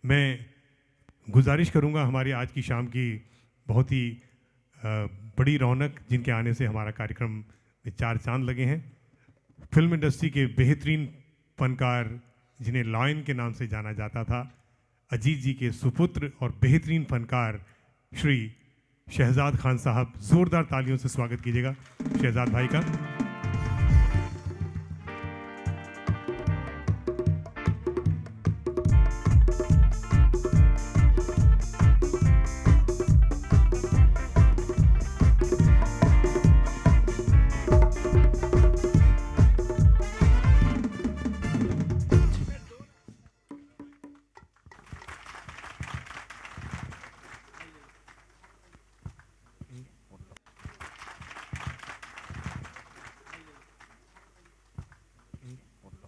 मैं गुजारिश करूंगा हमारी आज की शाम की बहुत ही बड़ी रौनक जिनके आने से हमारा कार्यक्रम में चार चांद लगे हैं। फिल्म इंडस्ट्री के बेहतरीन फनकार जिन्हें लॉयन के नाम से जाना जाता था, अजीत जी के सुपुत्र और बेहतरीन फनकार श्री शहजाद खान साहब, जोरदार तालियों से स्वागत कीजिएगा शहजाद भाई का।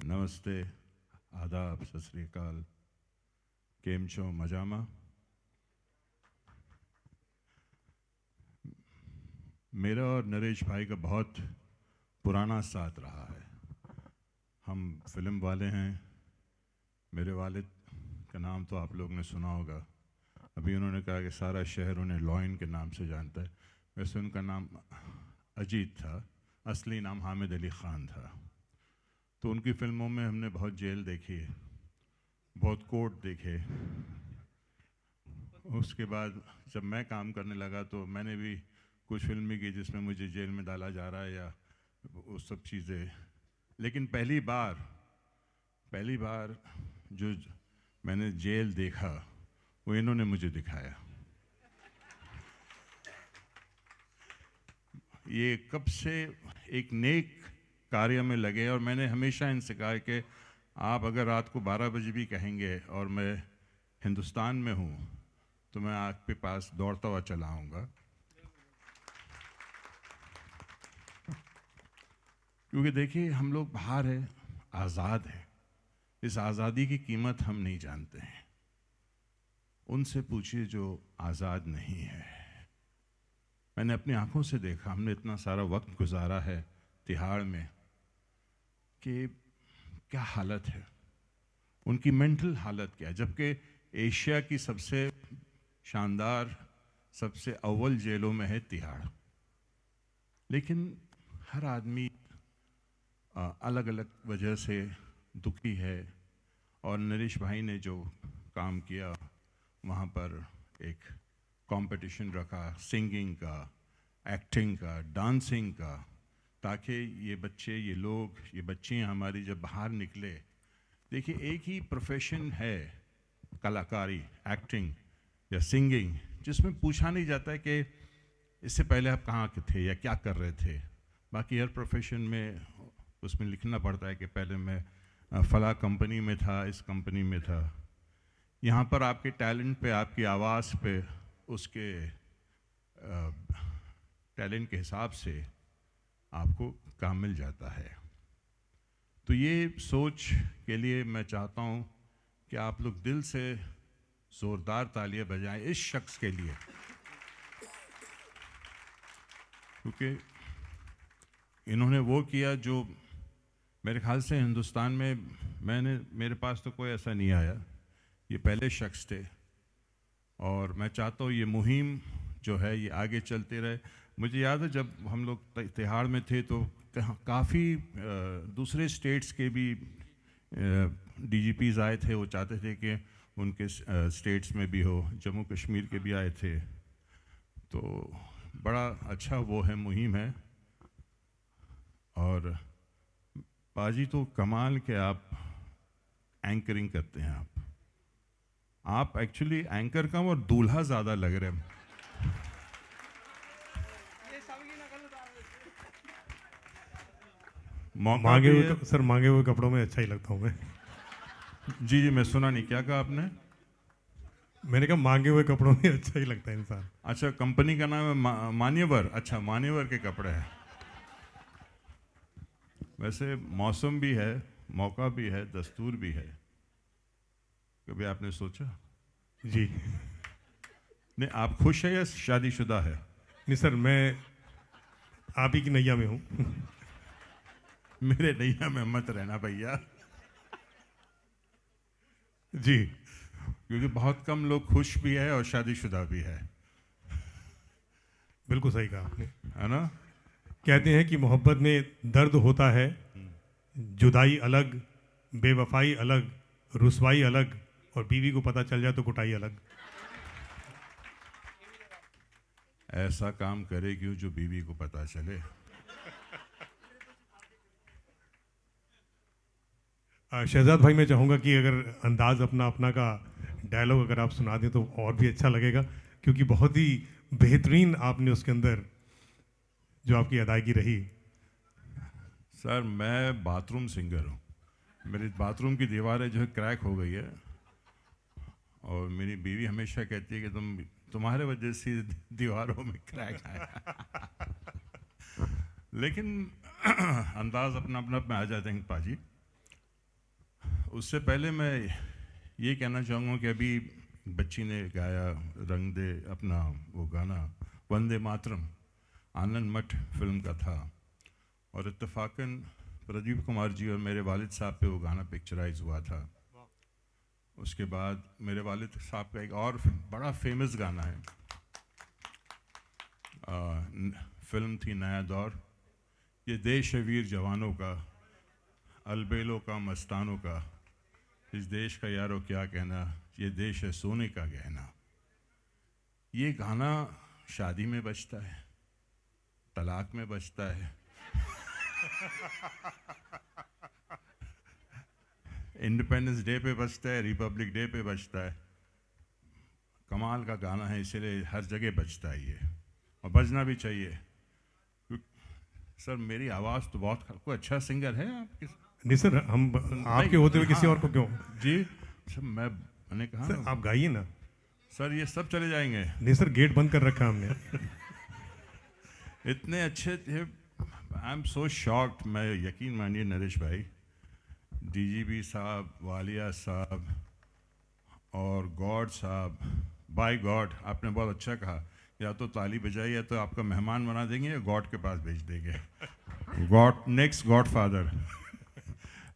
नमस्ते, आदाब, सत श्री अकाल, केम छो मजामा। मेरा और नरेश भाई का बहुत पुराना साथ रहा है। हम फिल्म वाले हैं। मेरे वालिद का नाम तो आप लोगों ने सुना होगा। अभी उन्होंने कहा कि सारा शहर उन्हें लॉयन के नाम से जानता है। वैसे उनका नाम अजीत था, असली नाम हामिद अली ख़ान था। तो उनकी फिल्मों में हमने बहुत जेल देखी है, बहुत कोर्ट देखे। उसके बाद जब मैं काम करने लगा तो मैंने भी कुछ फिल्में की जिसमें मुझे जेल में डाला जा रहा है या वो सब चीज़ें। लेकिन पहली बार जो मैंने जेल देखा वो इन्होंने मुझे दिखाया। ये कब से एक नेक कार्य में लगे और मैंने हमेशा इनसे कहा कि आप अगर रात को 12 बजे भी कहेंगे और मैं हिंदुस्तान में हूँ तो मैं आपके पास दौड़ता हुआ चला आऊँगा। क्योंकि देखिए, हम लोग बाहर हैं, आज़ाद हैं। इस आज़ादी की कीमत हम नहीं जानते हैं। उनसे पूछिए जो आज़ाद नहीं है। मैंने अपनी आंखों से देखा, हमने इतना सारा वक्त गुजारा है तिहाड़ में कि क्या हालत है, उनकी मेंटल हालत क्या है। जबकि एशिया की सबसे शानदार, सबसे अव्वल जेलों में है तिहाड़। लेकिन हर आदमी अलग अलग वजह से दुखी है। और नरेश भाई ने जो काम किया, वहाँ पर एक कंपटीशन रखा, सिंगिंग का, एक्टिंग का, डांसिंग का, ताकि ये बच्चे, ये लोग, ये बच्चियाँ हमारी जब बाहर निकले। देखिए, एक ही प्रोफेशन है कलाकारी, एक्टिंग या सिंगिंग, जिसमें पूछा नहीं जाता है कि इससे पहले आप कहाँ के थे या क्या कर रहे थे। बाकी हर प्रोफेशन में उसमें लिखना पड़ता है कि पहले मैं फला कंपनी में था, इस कंपनी में था। यहाँ पर आपके टैलेंट पे, आपकी आवाज़ पे, उसके टैलेंट के हिसाब से आपको काम मिल जाता है। तो ये सोच के लिए मैं चाहता हूँ कि आप लोग दिल से ज़ोरदार तालियां बजाएं इस शख्स के लिए, क्योंकि इन्होंने वो किया जो मेरे ख्याल से हिंदुस्तान में मेरे पास तो कोई ऐसा नहीं आया। ये पहले शख्स थे और मैं चाहता हूँ ये मुहिम जो है ये आगे चलते रहे। मुझे याद है जब हम लोग तिहाड़ में थे तो काफ़ी दूसरे स्टेट्स के भी डीजीपीज आए थे। वो चाहते थे कि उनके स्टेट्स में भी हो, जम्मू कश्मीर के भी आए थे। तो बड़ा अच्छा वो है, मुहिम है। और पाजी तो कमाल के आप एंकरिंग करते हैं। आप एक्चुअली एंकर कम और दूल्हा ज़्यादा लग रहे हैं। मांगे हुए कपड़ों में अच्छा ही लगता हूँ मैं। जी जी, मैं सुना नहीं, क्या कहा आपने? मैंने कहा मांगे हुए कपड़ों में अच्छा ही लगता है इंसान। अच्छा, कंपनी का नाम है मान्यवर। अच्छा, मान्यवर के कपड़े हैं। वैसे मौसम भी है, मौका भी है, दस्तूर भी है। कभी आपने सोचा? जी नहीं, आप खुश है या शादीशुदा है? नहीं सर, मैं आप ही की नैया में हूँ। मेरे नैया में मत रहना भैया। जी, क्योंकि बहुत कम लोग खुश भी है और शादीशुदा भी है बिल्कुल सही कहा आपने। है ना? कहते हैं कि मोहब्बत में दर्द होता है, जुदाई अलग, बेवफाई अलग, रुसवाई अलग, और बीवी को पता चल जाए तो कुटाई अलग। ऐसा काम करे क्यों जो बीवी को पता चले। शहजाद भाई, मैं चाहूँगा कि अगर अंदाज अपना अपना का डायलॉग अगर आप सुना दें तो और भी अच्छा लगेगा, क्योंकि बहुत ही बेहतरीन आपने उसके अंदर जो आपकी अदायगी रही। सर, मैं बाथरूम सिंगर हूँ। मेरी बाथरूम की दीवारें जो है क्रैक हो गई है, और मेरी बीवी हमेशा कहती है कि तुम्हारे वजह से दीवारों में क्रैक आया। लेकिन अंदाज अपना अपना में आ जाते हैं पाजी। उससे पहले मैं ये कहना चाहूँगा कि अभी बच्ची ने गाया रंग दे अपना वो गाना वंदे मातरम, आनंद मठ फिल्म का था, और इत्तेफाकन प्रदीप कुमार जी और मेरे वालिद साहब पे वो गाना पिक्चराइज हुआ था। उसके बाद मेरे वालिद साहब का एक और बड़ा फेमस गाना है, फिल्म थी नया दौर। ये देश है वीर जवानों का, अलबेलों का मस्तानों का, इस देश का यारो क्या कहना, ये देश है सोने का गहना। ये गाना शादी में बजता है, तलाक में बजता है, इंडिपेंडेंस डे पे बजता है, रिपब्लिक डे पे बजता है। कमाल का गाना है, इसलिए हर जगह बजता है ये, और बजना भी चाहिए। सर, मेरी आवाज़ तो बहुत, कोई अच्छा सिंगर है आपके? नहीं सर, हम आपके होते हुए किसी और को क्यों? जी सर, मैंने कहा सर आप गाइए ना। सर, ये सब चले जाएंगे। नहीं सर, गेट बंद कर रखा हमने। इतने अच्छे थे, आई एम सो शॉक्ड। मैं यकीन मानिए नरेश भाई, डीजीपी साहब, वालिया साहब और गॉड साहब, बाय गॉड आपने बहुत अच्छा कहा, या तो ताली बजाई या तो आपका मेहमान बना देंगे या गॉड के पास भेज देंगे। God, next godfather.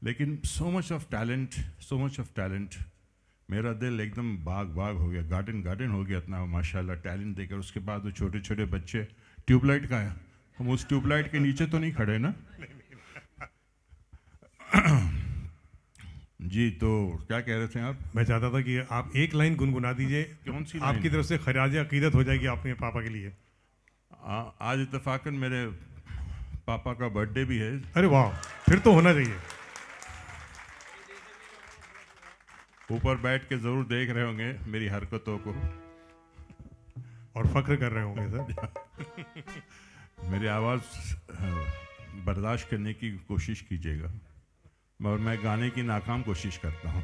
लेकिन so much of talent, so much of talent. मेरा दिल एकदम बाग बाग हो गया, गार्डन गार्डन हो गया इतना माशाल्लाह टैलेंट देकर। उसके बाद वो छोटे छोटे बच्चे, ट्यूबलाइट का है, हम उस ट्यूबलाइट के नीचे तो नहीं खड़े ना? जी, तो क्या कह रहे थे आप? मैं चाहता था कि आप एक लाइन गुनगुना दीजिए। कौन सी? आपकी तरफ से खराज अकीदत हो जाएगी अपने पापा के लिए। आज इत्तेफाकन मेरे पापा का बर्थडे भी है। अरे वाह, फिर तो होना चाहिए। ऊपर बैठ के जरूर देख रहे होंगे मेरी हरकतों को और फख्र कर रहे होंगे सर। मेरी आवाज़ बर्दाश्त करने की कोशिश कीजिएगा, और मैं गाने की नाकाम कोशिश करता हूँ।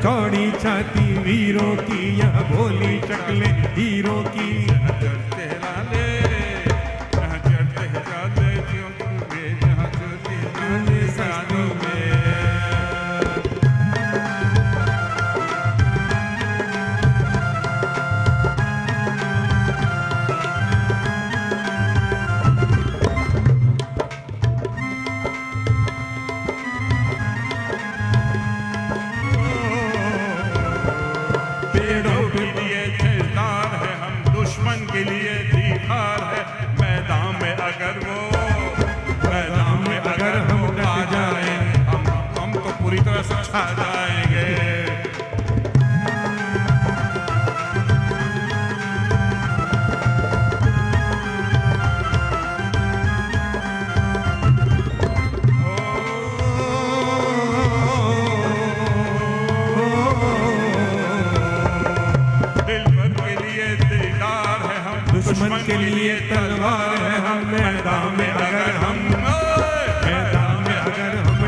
चौड़ी छाती वीरों की, यह बोली शक्लें हीरों की। के लिए दीदार है, हम दुश्मन के लिए दीदार है। के लिए तलवार है हम, मैदान में अगर हम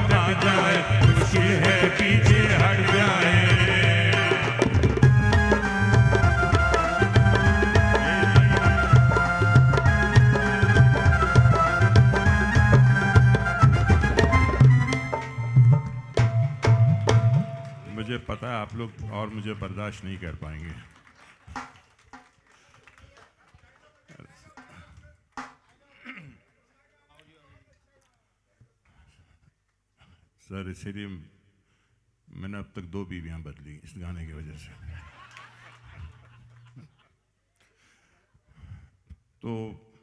ना जाए, मुश्किल है पीछे हट जाए। मुझे पता है आप लोग और मुझे बर्दाश्त नहीं कर पाएंगे। सर इसीलिए मैंने अब तक 2 बीवियां बदली इस गाने की वजह से। तो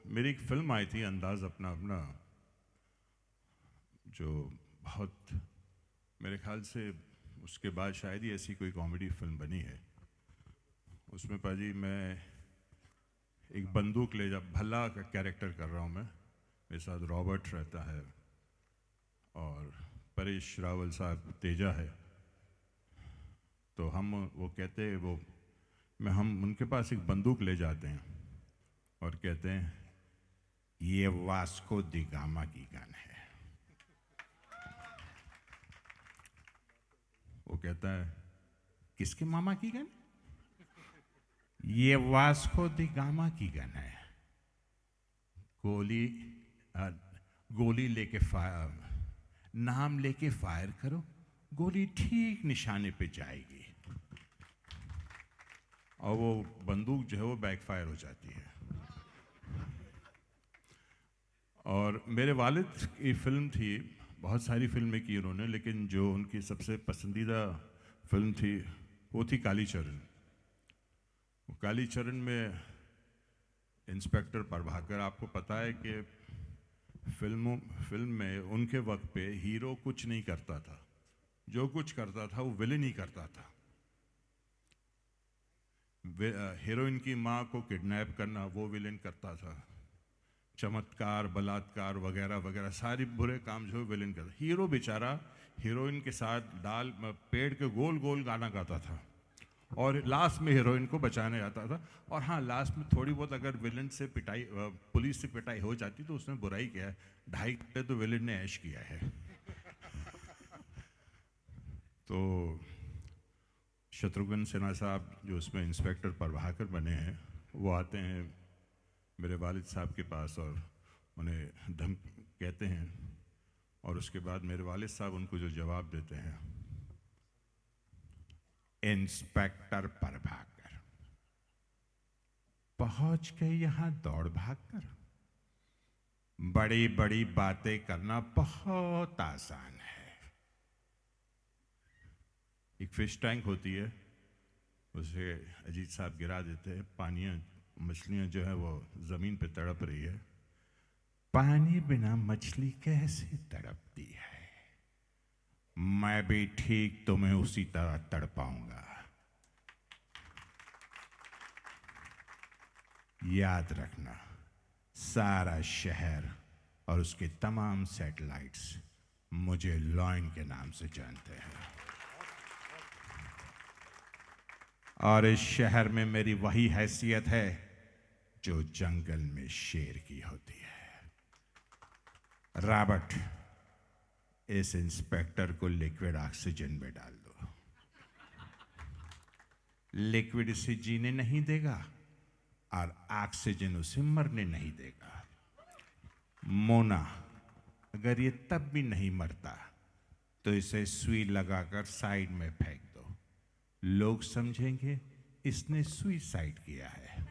मेरी एक फिल्म आई थी अंदाज अपना अपना, जो बहुत मेरे ख्याल से उसके बाद शायद ही ऐसी कोई कॉमेडी फिल्म बनी है। उसमें पाजी मैं एक बंदूक ले जा भल्ला का कैरेक्टर कर रहा हूँ मैं, मेरे साथ रॉबर्ट रहता है और परेश रावल साहब तेजा है। तो हम वो कहते हैं हम उनके पास एक बंदूक ले जाते हैं और कहते हैं ये वास्को दी गामा की गन है। वो कहता है किसके मामा की गन? ये वास्को दी गामा की गन है। गोली लेके फायर, नाम लेके फायर करो, गोली ठीक निशाने पे जाएगी। और वो बंदूक जो है वो बैकफायर हो जाती है। और मेरे वालिद की फिल्म थी, बहुत सारी फिल्में की उन्होंने, लेकिन जो उनकी सबसे पसंदीदा फिल्म थी वो थी कालीचरण। कालीचरण में इंस्पेक्टर प्रभाकर, आपको पता है कि फिल्म में उनके वक्त पे हीरो कुछ नहीं करता था, जो कुछ करता था वो विलेन ही करता था। हीरोइन की माँ को किडनैप करना वो विलेन करता था, चमत्कार बलात्कार वगैरह वगैरह सारी बुरे काम जो विलेन करता। हीरो बेचारा हीरोइन के साथ पेड़ के गोल गोल गाना गाता था और लास्ट में हीरोइन को बचाने जाता था। और हाँ, लास्ट में थोड़ी बहुत अगर विलेन से पिटाई, पुलिस से पिटाई हो जाती तो उसने बुराई किया है, 2.5 घंटे तो विलेन ने ऐश किया है। तो शत्रुघ्न सिन्हा साहब जो उसमें इंस्पेक्टर प्रभाकर बने हैं, वो आते हैं मेरे वालिद साहब के पास और उन्हें धम कहते हैं, और उसके बाद मेरे वालिद साहब उनको जो जवाब देते हैं, इंस्पेक्टर प्रभाकर पहुंच गए यहां दौड़ भाग कर, बड़ी बड़ी बातें करना बहुत आसान है। एक फिश टैंक होती है, उसे अजीत साहब गिरा देते हैं, पानियां मछलियां जो है वो जमीन पे तड़प रही है। पानी बिना मछली कैसे तड़पती है, मैं भी ठीक तुम्हें उसी तरह तड़पाऊंगा। याद रखना, सारा शहर और उसके तमाम सैटेलाइट्स मुझे लॉयन के नाम से जानते हैं, और इस शहर में मेरी वही हैसियत है जो जंगल में शेर की होती है। रॉबर्ट, इस इंस्पेक्टर को लिक्विड ऑक्सीजन में डाल दो। लिक्विड इसे जीने नहीं देगा और ऑक्सीजन उसे मरने नहीं देगा। मोना, अगर ये तब भी नहीं मरता तो इसे सुई लगाकर साइड में फेंक दो, लोग समझेंगे इसने सुसाइड किया है।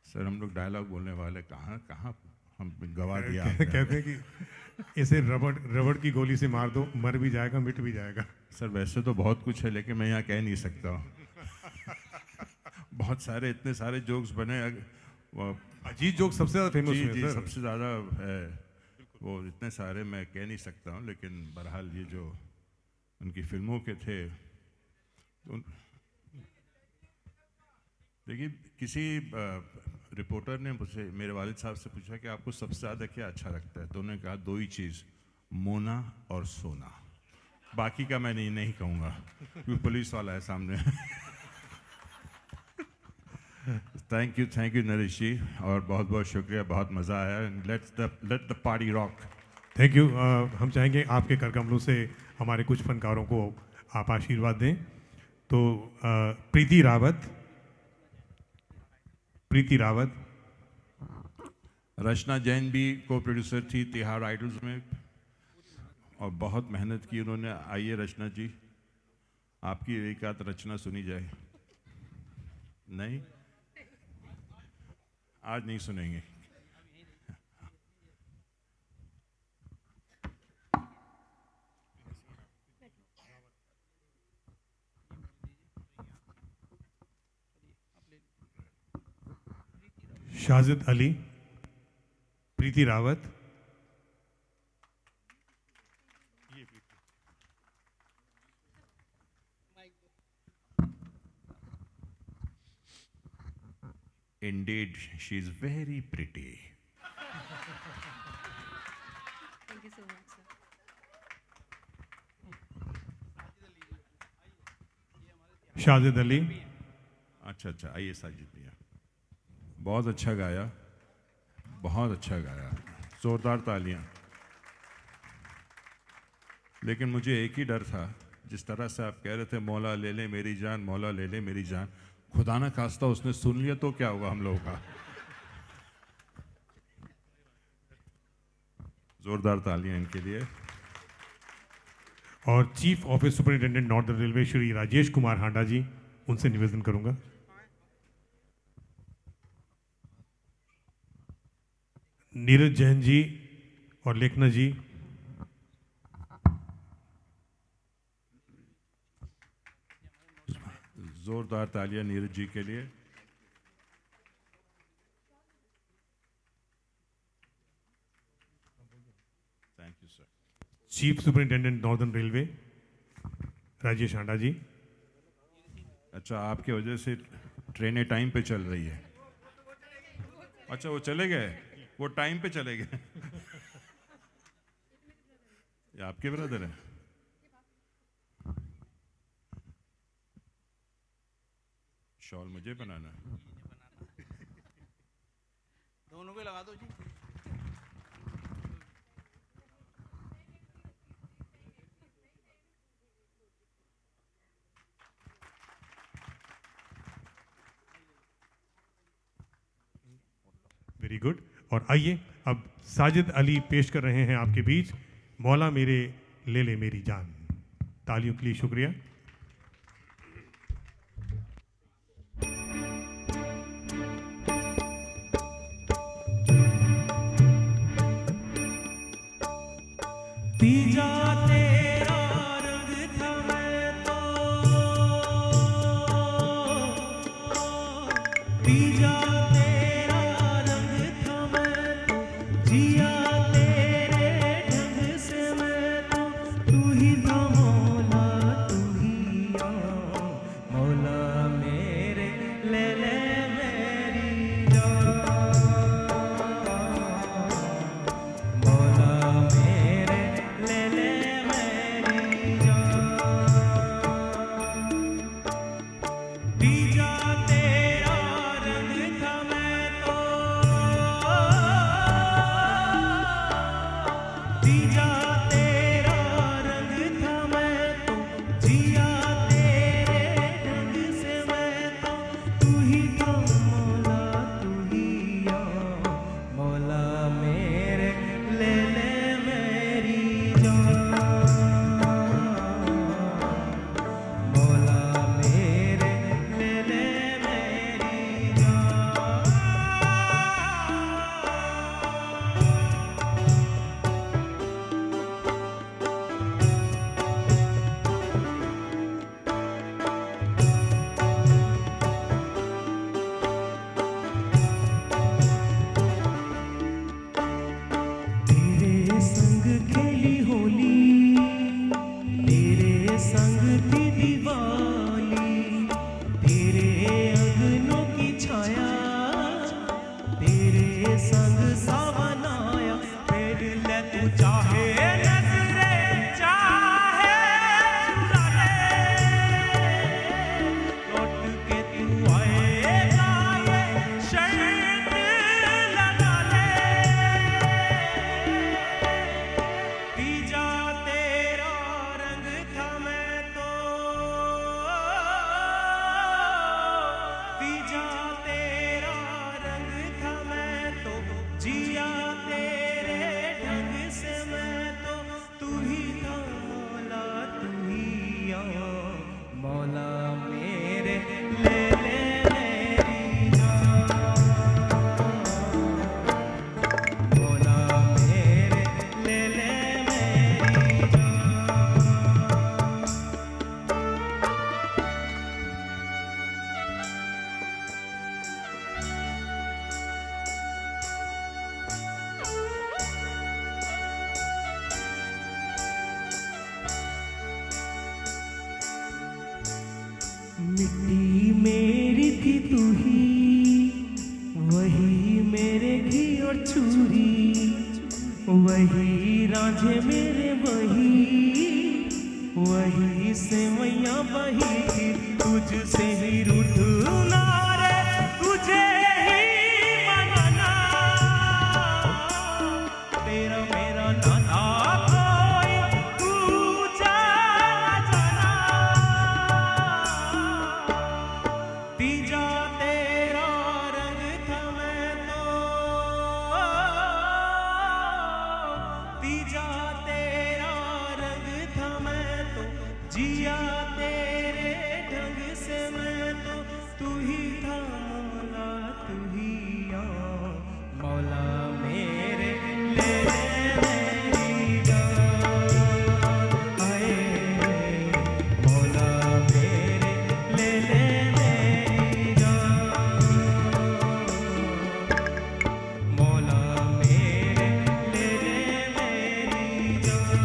सर हम लोग डायलॉग बोलने वाले कहाँ हम गवा दिया। कहते हैं कि इसे रबड़ की गोली से मार दो, मर भी जाएगा मिट भी जाएगा। सर वैसे तो बहुत कुछ है, लेकिन मैं यहाँ कह नहीं सकता हूँ। बहुत सारे इतने सारे जोक्स बने, अजीत जोक सबसे ज्यादा फेमस जी, हुए जी सर। सबसे ज़्यादा है वो, इतने सारे मैं कह नहीं सकता हूँ, लेकिन बहरहाल ये जो उनकी फिल्मों के थे, देखिए किसी रिपोर्टर ने मुझसे, मेरे वालिद साहब से पूछा कि आपको सबसे ज़्यादा क्या अच्छा लगता है, तो उन्होंने कहा 2 ही चीज़, मोना और सोना, बाकी का मैं नहीं कहूँगा क्योंकि पुलिस वाला है सामने। थैंक यू नरेश जी, और बहुत बहुत शुक्रिया, बहुत मज़ा आया। Let the party rock. Thank you. हम चाहेंगे आपके कर कमलों से हमारे कुछ फनकारों को आप आशीर्वाद दें। तो प्रीति रावत, रचना जैन भी को प्रोड्यूसर थी तिहाड़ आइडल्स में, और बहुत मेहनत की उन्होंने। आइए रचना जी, आपकी एक आध रचना सुनी जाए। नहीं, आज नहीं सुनेंगे। शाजिद अली, प्रीति Rawat, Indeed, she is very pretty. Thank you so much, sir. Shajid Ali. अच्छा, आइए साजिद भैया। बहुत अच्छा गाया, बहुत अच्छा गाया, जोरदार तालियां। लेकिन मुझे एक ही डर था, जिस तरह से आप कह रहे थे मौला ले ले मेरी जान, मौला ले ले मेरी जान, खुदा ना खास्ता उसने सुन लिया तो क्या हुआ हम लोगों का। जोरदार तालियां इनके लिए। और chief office superintendent Northern Railway Shri Rajesh Kumar Handa ji, उनसे निवेदन करूंगा। नीरज जैन जी और लेखना जी, जोरदार तालियां नीरज जी के लिए। Thank you sir. Chief superintendent Northern Railway Rajesh Handa ji. अच्छा, आपके वजह से ट्रेनें टाइम पे चल रही है। अच्छा, वो चले गए, वो टाइम पे चले गए। ये आपके ब्रदर है? शॉल मुझे बनाना है। दोनों को लगा दो जी। Very good. और आइए अब साजिद अली पेश कर रहे हैं आपके बीच मौला मेरे ले ले मेरी जान। तालियों के लिए शुक्रिया। तीजा तेरा रंग था मैं तो, तीजा तेरा रंग था मैं तो, जिया तेरे ढंग से मैं तो, तू ही था मौला तू ही मिट्टी मेरी थी तू ही, वही मेरे घी और चूरी, वही रांझे मेरे वही सेवैया बही थी, तुझसे ही रूठना रे, तुझे ही मनाना, तेरा मेरा नाता कोई तू जाना जाना, तीजा तेरा रंग था मैं तो, तीजा तेरा रंग था मैं तो, जिया तेरे ढंग से मैं तो, तू ही था मौला तू ही आ, मौला मेरे ले मेरी जान, आए मौला मेरे ले मेरी जान, मौला मेरे ले मेरी जान,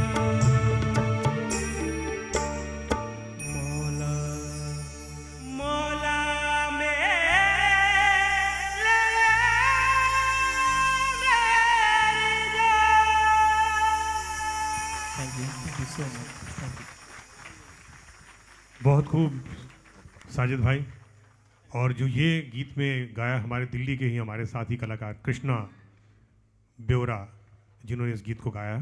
मौला मौला मेरे ले मेरी जान। Thank you so much, thank you. बहुत खूब साजिद भाई। और जो ये गीत में गाया हमारे दिल्ली के ही हमारे साथी कलाकार कृष्णा ब्योरा, जिन्होंने इस गीत को गाया,